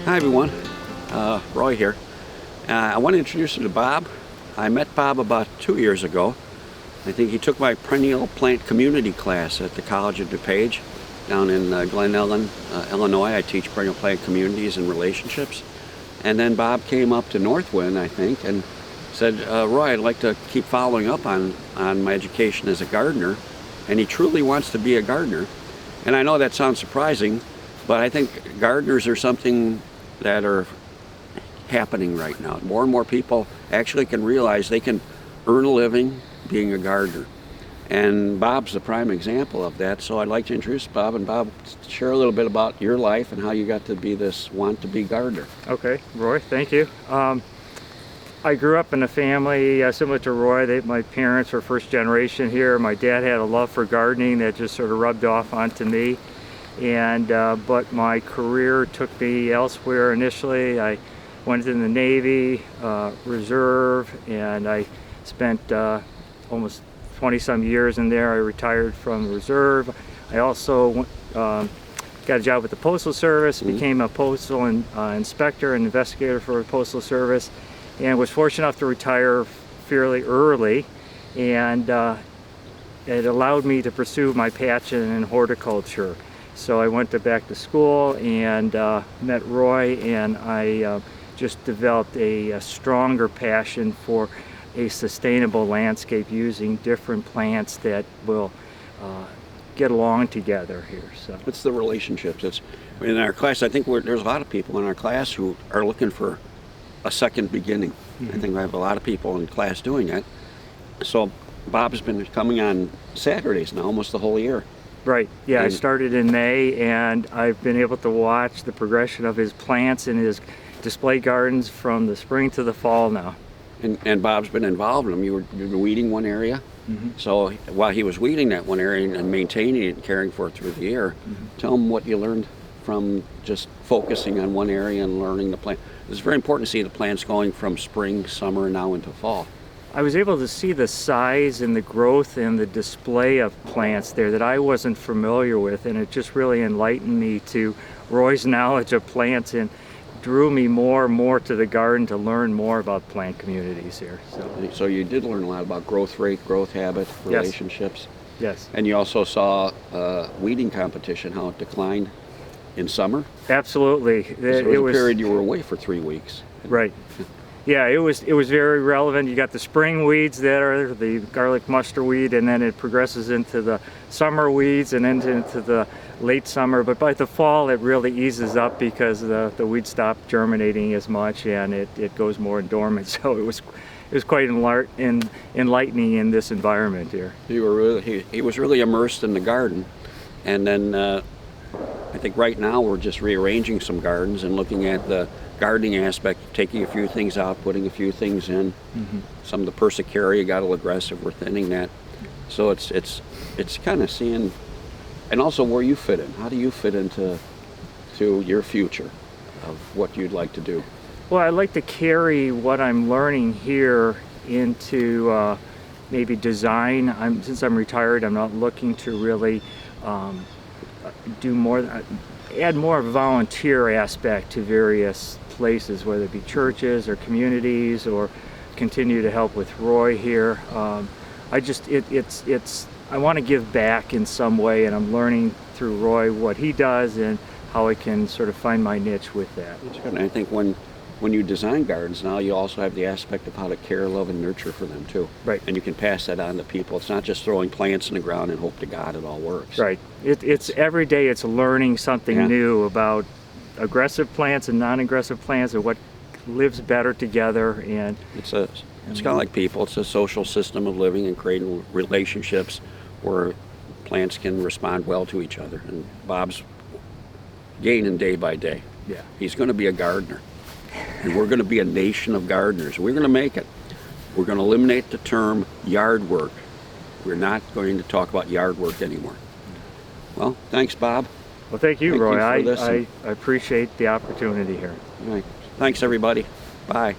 Hi everyone, Roy here. I want to introduce you to Bob. I met Bob about 2 years ago. I think he took my perennial plant community class at the College of DuPage down in Glen Ellen, Illinois. I teach perennial plant communities and relationships. And then Bob came up to Northwind, I think, and said, Roy, I'd like to keep following up on my education as a gardener. And he truly wants to be a gardener. And I know that sounds surprising, but I think gardeners are something that are happening right now. More and more people actually can realize they can earn a living being a gardener. And Bob's the prime example of that. So I'd like to introduce Bob, and Bob, share a little bit about your life and how you got to be this want-to-be gardener. Okay, Roy, thank you. I grew up in a family similar to Roy. My parents were first generation here. My dad had a love for gardening that just sort of rubbed off onto me. But my career took me elsewhere initially. I went in the Navy, Reserve, and I spent almost 20-some years in there. I retired from Reserve. I also got a job with the Postal Service, became a postal inspector and investigator for the Postal Service, and was fortunate enough to retire fairly early. And it allowed me to pursue my passion in horticulture. So I went back to school and met Roy, and I just developed a stronger passion for a sustainable landscape using different plants that will get along together here. So It's the relationships. In our class, I think there's a lot of people in our class who are looking for a second beginning. I think we have a lot of people in class doing that. So Bob's been coming on Saturdays now almost the whole year. Right, yeah, I started in May, and I've been able to watch the progression of his plants in his display gardens from the spring to the fall now. And Bob's been involved in them. You've been weeding one area. So while he was weeding that one area and maintaining it and caring for it through the year, tell him what you learned from just focusing on one area and learning the plant. It's very important to see the plants going from spring, summer, now into fall. I was able to see the size and the growth and the display of plants there that I wasn't familiar with, and it just really enlightened me to Roy's knowledge of plants and drew me more and more to the garden to learn more about plant communities here. So you did learn a lot about growth rate, growth habit, relationships. Yes. And you also saw weeding competition, how it declined in summer. Absolutely. It was a period you were away for 3 weeks. Right. Yeah, it was very relevant. You got the spring weeds that are the garlic mustard weed, and then it progresses into the summer weeds and then into the late summer. But by the fall, it really eases up because the weeds stop germinating as much, and it goes more dormant. So it was quite enlightening in this environment here. He was really immersed in the garden, and then I think right now we're just rearranging some gardens and looking at the gardening aspect, taking a few things out, putting a few things in. Some of the persicaria got a little aggressive. We're thinning that. So it's kind of seeing, and also where you fit in. How do you fit into your future of what you'd like to do? Well, I'd like to carry what I'm learning here into maybe design. Since I'm retired, I'm not looking to really add more volunteer aspect to various places, whether it be churches or communities, or continue to help with Roy here. I want to give back in some way, and I'm learning through Roy what he does and how I can sort of find my niche with that. And I think when you design gardens now, you also have the aspect of how to care, love, and nurture for them too. Right. And you can pass that on to people. It's not just throwing plants in the ground and hope to God it all works. Right. It's every day it's learning something new about aggressive plants and non-aggressive plants and what lives better together. And it's kind of like people. It's a social system of living and creating relationships where plants can respond well to each other. And Bob's gaining day by day. Yeah. He's going to be a gardener. And we're going to be a nation of gardeners. We're going to make it. We're going to eliminate the term yard work. We're not going to talk about yard work anymore. Well, thanks, Bob. Well, thank you, Roy. I I appreciate the opportunity here. All right. Thanks, everybody. Bye.